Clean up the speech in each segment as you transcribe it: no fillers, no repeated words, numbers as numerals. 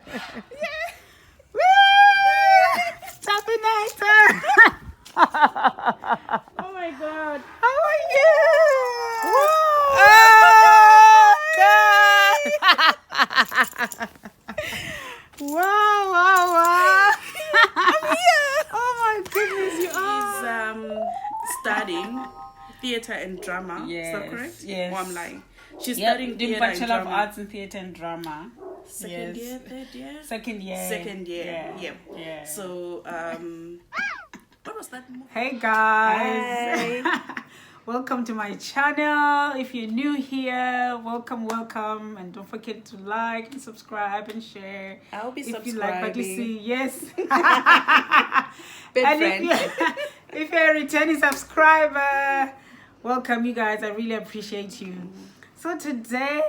Yeah. Woo! Tafinator! Oh my god. How are you? Whoa! Oh, God! Wow, wow, wow! I'm here. Oh my goodness, you She's are! studying theater and drama. Is that Yes, correct? yes. Or I'm lying. She's Yep, studying doing theater and Bachelor of drama. Arts in Theatre and Drama. Second Yes. year, third year? Second year. Second year. Yeah. Yep. Yeah. So, what was that? Hey guys. Hi. Welcome to my channel. If you're new here, welcome, and don't forget to like and subscribe and share. I'll be If you like what you see, yes. Big And friend. if you're a returning subscriber, welcome you guys. I really appreciate you. So today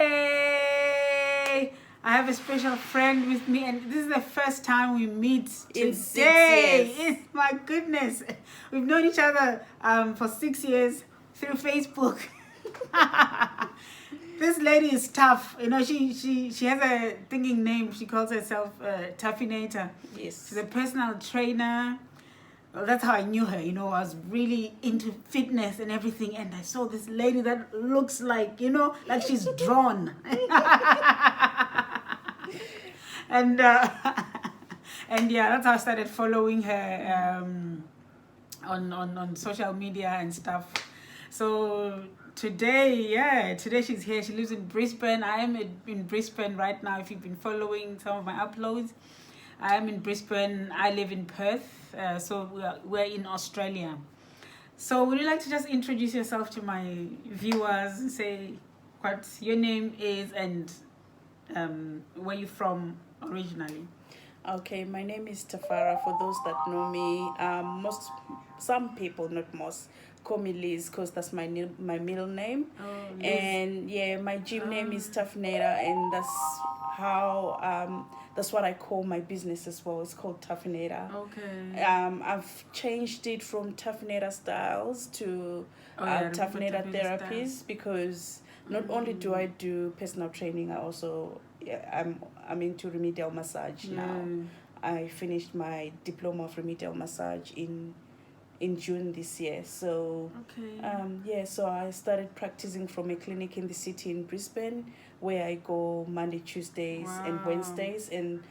I have a special friend with me, and this is the first time we meet In 6 today. years. My goodness, we've known each other for 6 years through Facebook. This lady is tough. You know, she has a thinking name. She calls herself Tafinator. Yes. She's a personal trainer. Well, that's how I knew her. You know, I was really into fitness and everything, and I saw this lady that looks like, you know, like she's drawn. And and yeah, that's how I started following her on social media and stuff. So today she's here. She lives in Brisbane. I am in Brisbane right now. If you've been following some of my uploads, I am in Brisbane. I live in Perth. So we're in Australia. So would you like to just introduce yourself to my viewers and say what your name is and where you're from originally? Okay, my name is Tafara. For those that know me, some people, not most, call me Liz because that's my middle name. Oh, Liz. And yeah, my gym name is Tafinator, and that's what I call my business as well. It's called Tafinator. Okay. I've changed it from Tafinator Styles to Tafinator Therapies because not only do I do personal training, I also I'm into remedial massage now. I finished my diploma of remedial massage in June this year. So Okay. so I started practicing from a clinic in the city in Brisbane where I go Monday, Tuesdays and Wow. Wednesdays, and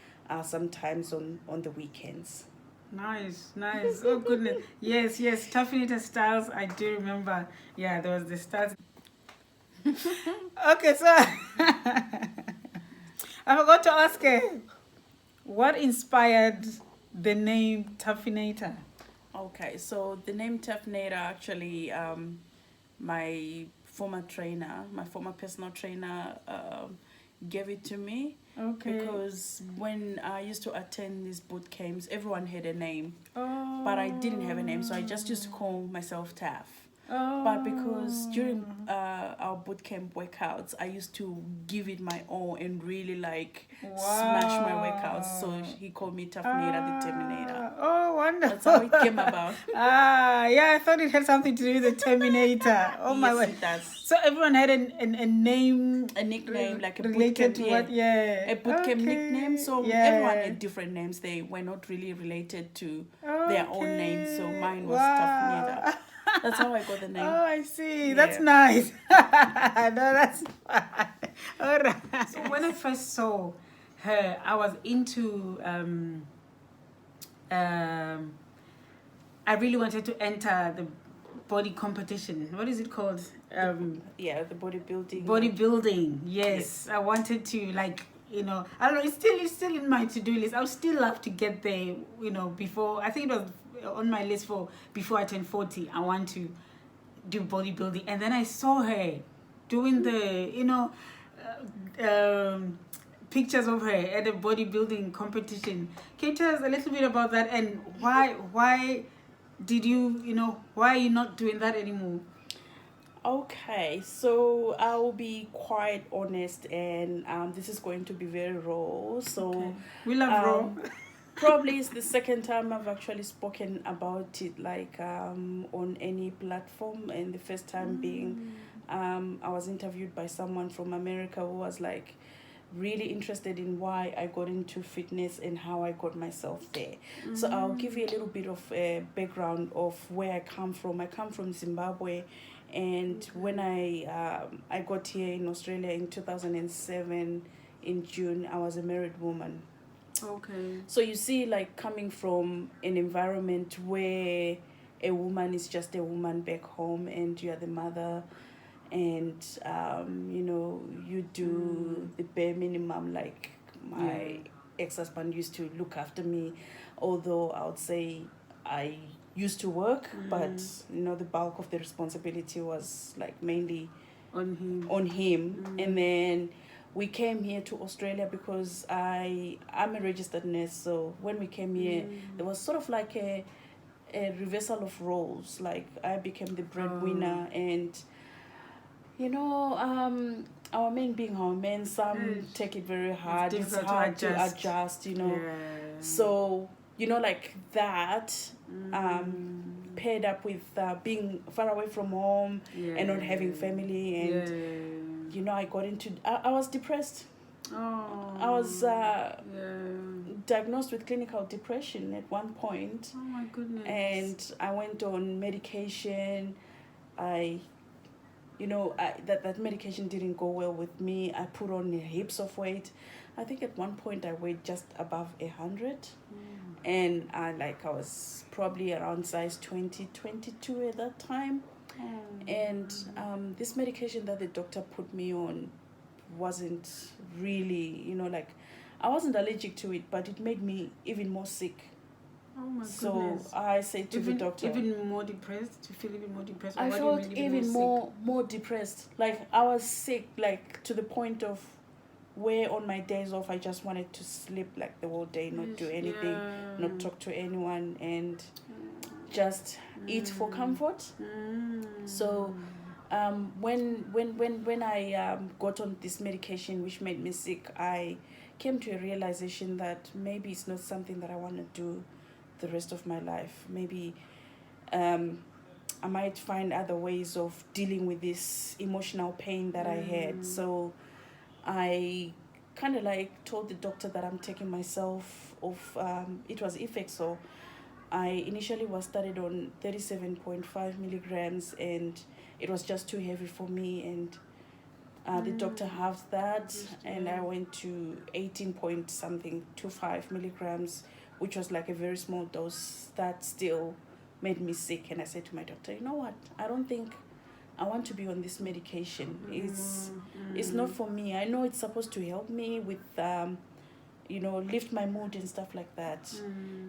sometimes on the weekends. Nice. Oh goodness. Yes. Tafinator Styles. I do remember. Yeah, there was the styles. Okay, so I forgot to ask her, what inspired the name Tafinator? Okay, so the name Tafinator actually, my former personal trainer, gave it to me. Okay. Because when I used to attend these boot camps, everyone had a name, Oh. but I didn't have a name, so I just used to call myself Taf. Oh. But because during our boot camp workouts, I used to give it my all and really smash my workouts. So he called me Tafinator the Terminator. Oh, wonderful. That's how it came about. Yeah, I thought it had something to do with the Terminator. Oh my Yes, word. it does. So everyone had a name, A nickname, like a boot related camp, to what? Yeah. a boot camp Okay. nickname. So Yeah. everyone had different names. They were not really related to their own names. So mine was Tafinator. That's how I got the name. Oh, I see. Yeah. That's nice. No, that's fine. All right. So when I first saw her, I was into I really wanted to enter the body competition. What is it called? The bodybuilding. Bodybuilding. Yes. I wanted to, like, you know, I don't know, it's still in my to-do list. I would still love to get there, you know, before, I think it was on my list for before I turn 40. I want to do bodybuilding. And then I saw her doing the, you know, pictures of her at a bodybuilding competition. Can you tell us a little bit about that, and why did you, you know, why are you not doing that anymore? Okay, so I'll be quite honest, and this is going to be very raw. So Okay. We love raw. Probably it's the second time I've actually spoken about it, like on any platform, and the first time being I was interviewed by someone from America who was like, really interested in why I got into fitness and how I got myself there. So I'll give you a little bit of a background of where I come from. I come from Zimbabwe, and when I got here in Australia in 2007 in June, I was a married woman. Okay. So you see, like, coming from an environment where a woman is just a woman back home and you are the mother, and you know, you do the bare minimum. Like, my ex-husband used to look after me, although I would say I used to work, but you know, the bulk of the responsibility was like mainly on him. And then we came here to Australia because I'm a registered nurse. So when we came here, there was sort of like a reversal of roles. Like, I became the breadwinner, and you know, our men being our men, some take it very hard. It's hard to adjust, you know. So, you know, like that, paired up with being far away from home and not having family. And, you know, I got into, I was depressed. I was diagnosed with clinical depression at one point. Oh my goodness. And I went on medication. That medication didn't go well with me. I put on heaps of weight. I think at one point I weighed just above 100. And I was probably around size 20, 22 at that time. And this medication that the doctor put me on wasn't really, you know, like, I wasn't allergic to it, but it made me even more sick. Oh my goodness. So I said to the doctor, even more depressed, to feel even more depressed. I felt even more depressed. Like, I was sick, like, to the point of where on my days off I just wanted to sleep like the whole day, not do anything, not talk to anyone, and just eat for comfort. So when I got on this medication which made me sick, I came to a realization that maybe it's not something that I want to do the rest of my life. Maybe I might find other ways of dealing with this emotional pain that I had. So I kind of like told the doctor that I'm taking myself off. It was Effexor. I initially was started on 37.5 milligrams, and it was just too heavy for me, and the doctor halved that, and I went to 18.25 milligrams, which was like a very small dose that still made me sick. And I said to my doctor, you know what, I don't think I want to be on this medication. It's not for me. I know it's supposed to help me with you know, lift my mood and stuff like that.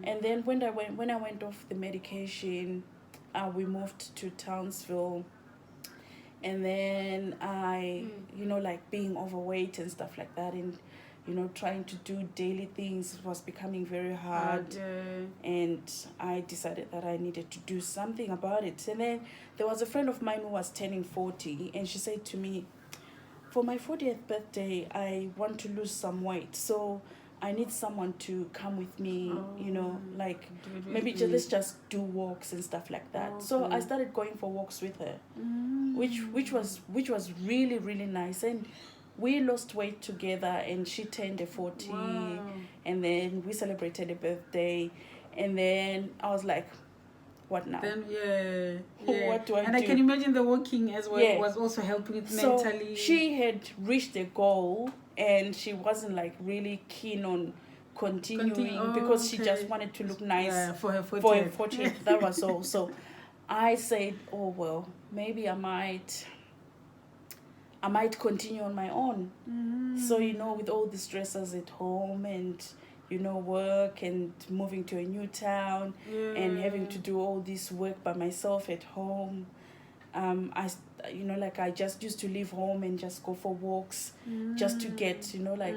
And then when I went off the medication, we moved to Townsville. And then I, you know, like, being overweight and stuff like that, and, you know, trying to do daily things was becoming very hard. And I decided that I needed to do something about it. And then there was a friend of mine who was turning 40, and she said to me, for my 40th birthday, I want to lose some weight. So I need someone to come with me, you know, like, maybe let's just do walks and stuff like that. So I started going for walks with her, which was really, really nice. And we lost weight together, and she turned a 40, and then we celebrated a birthday. And then I was like, what now? Then What do I do? And I can imagine the walking as well was also helping it mentally. So she had reached a goal, and she wasn't like really keen on continuing because she just wanted to look nice for her 40th. For her 40th. That was all. So I said, oh well, maybe I might continue on my own. So, you know, with all the stressors at home, and, you know, work, and moving to a new town, and having to do all this work by myself at home, I just used to leave home and just go for walks, just to get, you know, like.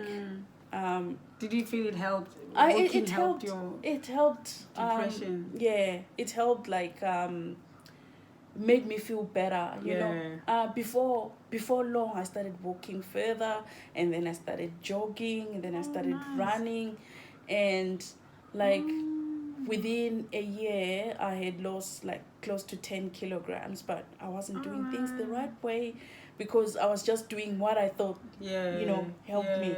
Did you feel it helped? It helped. It helped. Depression. It helped. Like, made me feel better. You know. Before long, I started walking further, and then I started jogging, and then I started running, and like. Within a year, I had lost like close to 10 kilograms, but I wasn't doing things the right way. because I was just doing what I thought, helped me.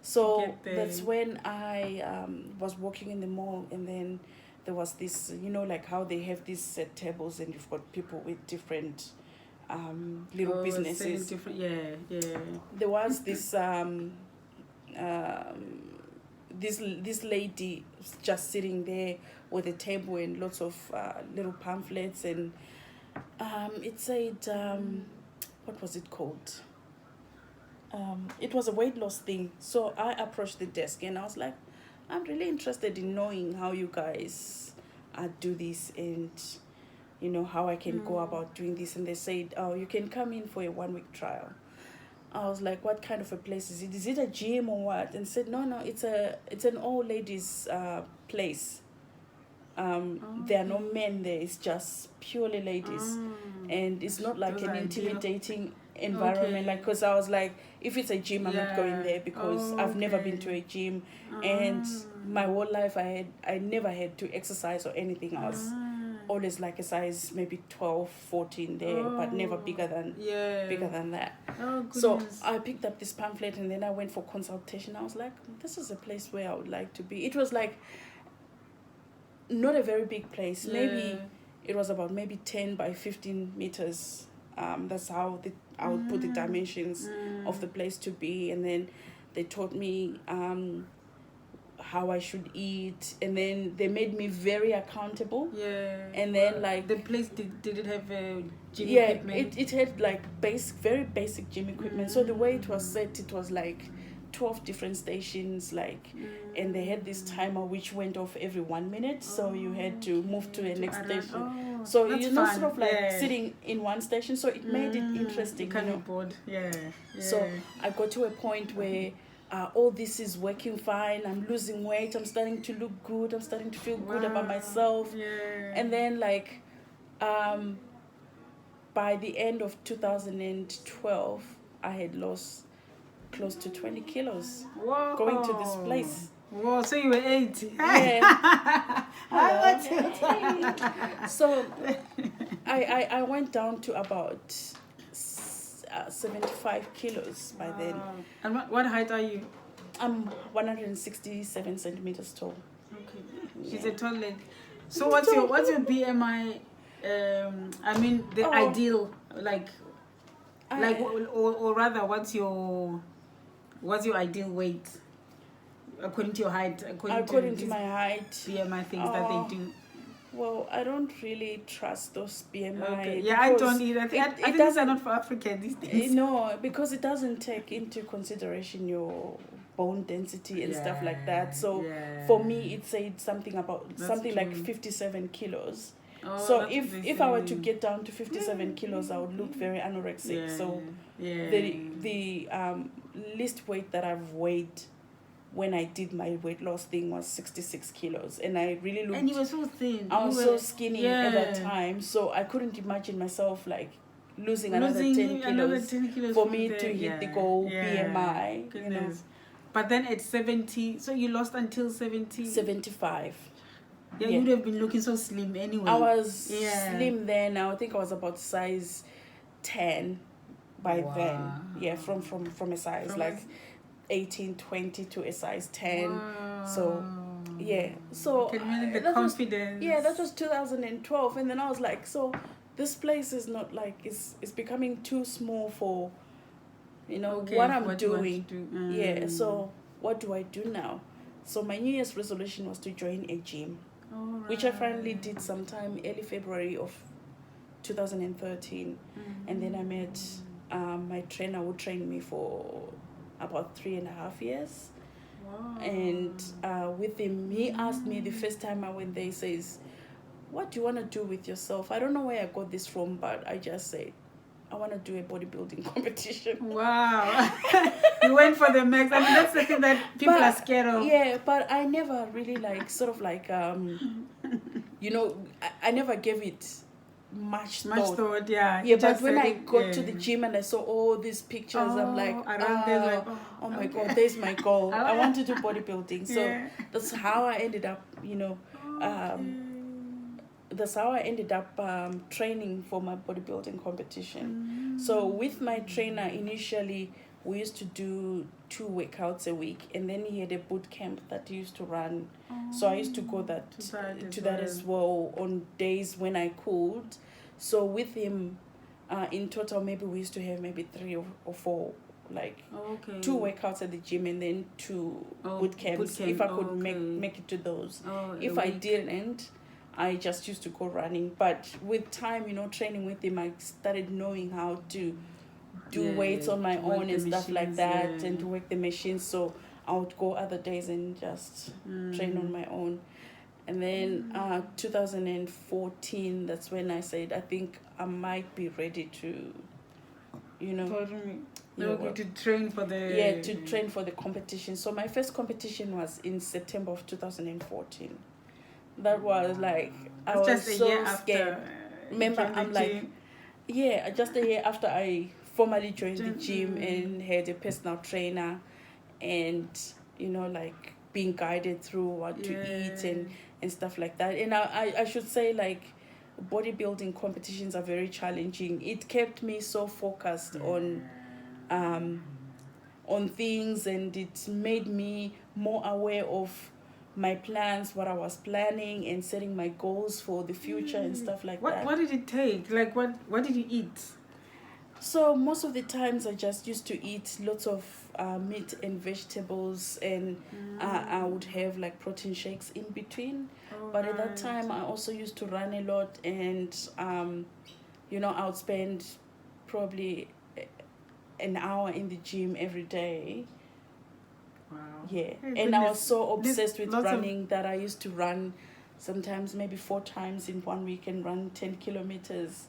So that's when I was walking in the mall, and then there was this, like how they have these set tables and you've got people with different little businesses. There was this this lady just sitting there with a table and lots of little pamphlets, and it said, what was it called? It was a weight loss thing. So I approached the desk and I was like, I'm really interested in knowing how you guys do this, and how I can go about doing this. And they said, oh, you can come in for a 1-week trial. I was like, what kind of a place is it? Is it a gym or what? And said, no, it's an old ladies place. There are no men there. It's just purely ladies, and it's not like an intimidating environment. Like, because I was like, if it's a gym, I'm not going there, because I've never been to a gym, and my whole life I never had to exercise or anything else. Always like a size maybe 12, 14 there, but never bigger than that. So I picked up this pamphlet, and then I went for consultation. I was like, this is a place where I would like to be. It was like not a very big place. Maybe it was about maybe 10 by 15 meters. That's how I would put the dimensions of the place to be. And then they taught me how I should eat, and then they made me very accountable. And then like the place, did it have a gym equipment? it had like very basic gym equipment. So the way it was set, it was like 12 different stations, like, and they had this timer which went off every 1 minute, so you had to move to the next station. So you're not sort of like sitting in one station, so it made it interesting. You can't be bored. So I got to a point where all this is working fine. I'm losing weight. I'm starting to look good. I'm starting to feel good about myself. And then like by the end of 2012, I had lost close to 20 kilos going to this place. Whoa, so you were 8. So I went down to about 75 kilos by then. And what height are you? I'm 167 centimeters tall. Okay. She's a tall lady. So what's your BMI? I mean the ideal, or rather, what's your ideal weight according to your height? According to my height, BMI things that they do. Well, I don't really trust those BMI. Okay. Yeah, I don't either. I think these are not for Africa, these things. No, because it doesn't take into consideration your bone density and stuff like that. So for me, it said something like 57 kilos. So if I were to get down to 57 kilos, I would look very anorexic. So the least weight that I've weighed when I did my weight loss thing was 66 kilos, and I really looked. And you were so thin. I was so skinny at that time, so I couldn't imagine myself like losing another 10 kilos for me to hit the goal BMI. Goodness. But then at 70, so you lost until 70? 75. Yeah, you would have been looking so slim anyway. I was slim then. I think I was about size 10 by then. Yeah, from a size 18, 20 to a size 10. So so can you imagine the confidence? That was 2012, and then I was like, so this place is not like it's becoming too small for what I'm doing. So what do I do now? So my New Year's resolution was to join a gym, which I finally did sometime early February of 2013. And then I met my trainer who trained me for about 3.5 years. And with him, he asked me the first time I went there, he says, what do you want to do with yourself? I don't know where I got this from, but I just said, I want to do a bodybuilding competition. Wow. You went for the max. I mean, that's the thing that people are scared of. Yeah, but I never really I never gave it much thought. Yeah, but when I got to the gym and I saw all these pictures, I'm like, oh my God, there's my goal. I want to do bodybuilding. So that's how I ended up, that's how I ended up training for my bodybuilding competition. So with my trainer, initially we used to do 2 workouts a week, and then he had a boot camp that he used to run. So I used to go to that as well on days when I could. So with him, in total, maybe we used to have maybe 3 or 4, like 2 workouts at the gym and then 2 boot camps. If I could make it to those. If I didn't, I just used to go running. But with time, training with him, I started knowing how to do weights on my own and stuff like that, and to work the machines. So I would go other days and just train on my own. And then 2014, that's when I said, I think I might be ready to, to train for the... to train for the competition. So my first competition was in September of 2014. That was like, I was just a so year scared. After remember, I'm like, just a year after I formally joined the gym and had a personal trainer, and like being guided through what to eat and stuff like that. And I should say, like, bodybuilding competitions are very challenging. It kept me so focused on things, and it made me more aware of my plans, what I was planning, and setting my goals for the future and stuff like that. What did it take? Like, what did you eat? So most of the times I just used to eat lots of meat and vegetables, and I would have like protein shakes in between. But at that time I also used to run a lot, and I would spend probably an hour in the gym every day. Wow. Yeah. And I was so obsessed with running that I used to run sometimes maybe 4 times in 1 week and run 10 kilometers.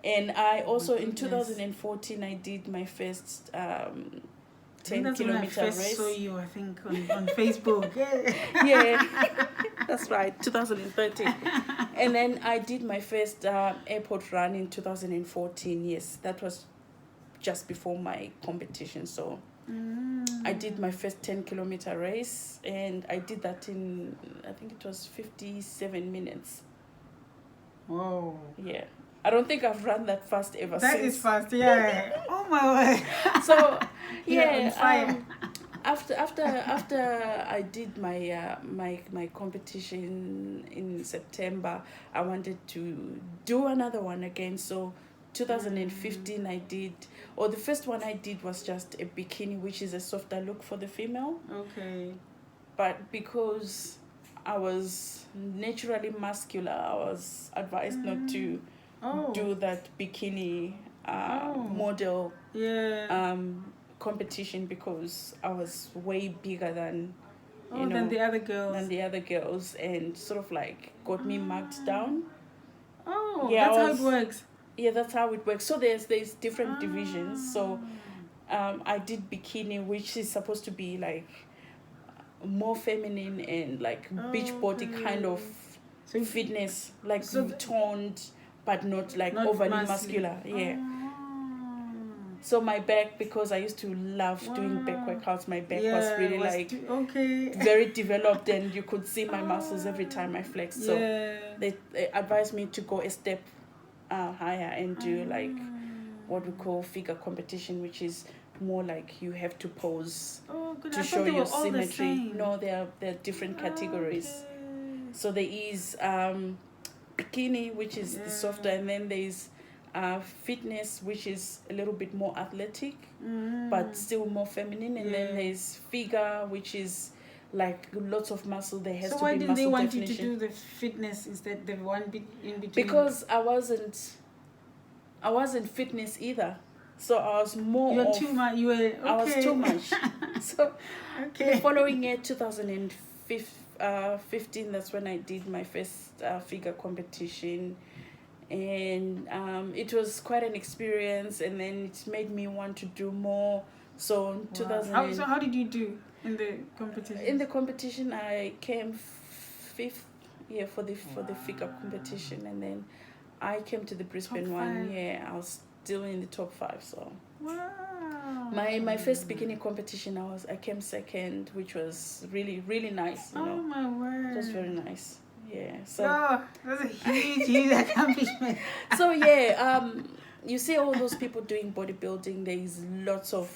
And I also, in 2014, I did my first 10-kilometer race. I first saw you, I think, on Facebook. Yeah, that's right, 2013. And then I did my first airport run in 2014. Yes, that was just before my competition. So I did my first 10-kilometer race, and I did that in, I think it was 57 minutes. Whoa. Yeah. I don't think I've run that fast ever since. That is fast, yeah. Oh my word. So on fire. After I did my my competition in September, I wanted to do another one again. So 2015 I did, or the first one I did was just a bikini, which is a softer look for the female. Okay. But because I was naturally muscular, I was advised not to do that bikini model competition, because I was way bigger than than the other girls, and sort of like got me marked down. That's how it works. Yeah, that's how it works. So there's different divisions. So I did bikini, which is supposed to be like more feminine and like beach body kind of fitness, like toned, but not like overly muscular. Yeah. So my back, because I used to love doing back workouts, my back was really very developed, and you could see my muscles every time I flexed. So they advised me to go a step higher and do like what we call figure competition, which is more like you have to pose to show your symmetry. No, they're different categories. So there is bikini, which is the softer, and then there's fitness, which is a little bit more athletic but still more feminine, and then there's figure, which is like lots of muscle. There has to be muscle definition. So why did they want you to do the fitness instead, the one bit in between? Because I wasn't fitness either. So I was more. I was too much. So the following year, 2015, that's when I did my first figure competition, and it was quite an experience. And then it made me want to do more. So in 2000. How did you do in the competition? In the competition, I came 5th. Yeah, for the figure competition, and then I came to the Brisbane one. Yeah, I was still in the top 5. So my first bikini competition, I came 2nd, which was really, really nice. My word! It was very nice. Yeah. So that's a huge accomplishment. so yeah, you see all those people doing bodybuilding, there is lots of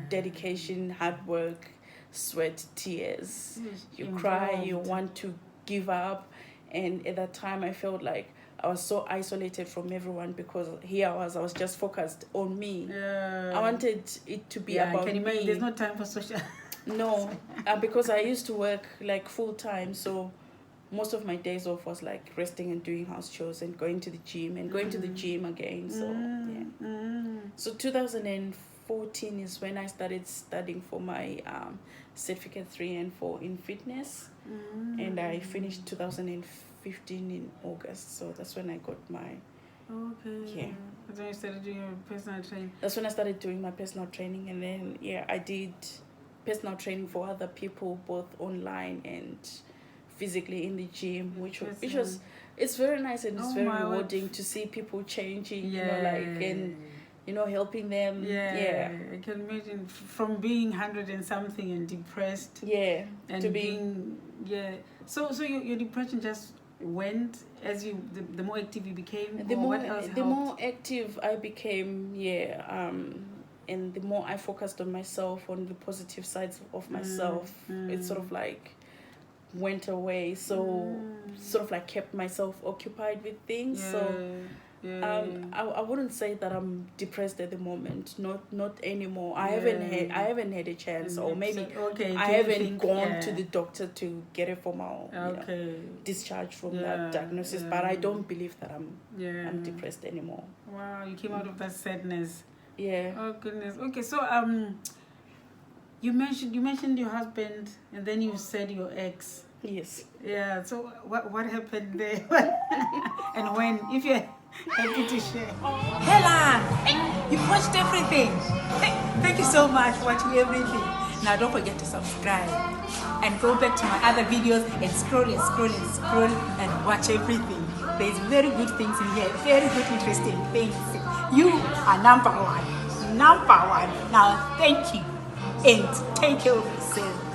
dedication, hard work, sweat, tears. You cry, you want to give up. And at that time I felt like I was so isolated from everyone, because here I was just focused on me. I wanted it to be about can you me. imagine? There's no time for social. No, because I used to work like full time, so most of my days off was like resting and doing house chores and going to the gym and going to the gym again. So so 2014 is when I started studying for my certificate 3 and 4 in fitness, and I finished 2015 in August. So that's when I got my That's when you started doing your personal training. That's when I started doing my personal training, and then I did personal training for other people, both online and physically in the gym, which was it's very nice, and it's very rewarding to see people changing, you know, like, and you know, helping them. I can imagine, from being 100 and something and depressed, and to being so your depression just went as you the more active you became. The more active I became, and the more I focused on myself, on the positive sides of myself, it sort of like went away. So sort of like kept myself occupied with things. I wouldn't say that I'm depressed at the moment. Not anymore. I haven't had a chance, or maybe I haven't gone to the doctor to get a formal discharge from that diagnosis. But I don't believe that I'm depressed anymore. Wow, you came out of that sadness. Yeah. Oh goodness. Okay, so you mentioned your husband, and then you said your ex. Yes. Yeah. So what happened there? And when, if you're happy to share. Hala, you've watched everything. Thank you so much for watching everything. Now don't forget to subscribe and go back to my other videos and scroll and scroll and scroll and watch everything. There's very good things in here, very good interesting things. You are number one. Now thank you, and take care of yourself.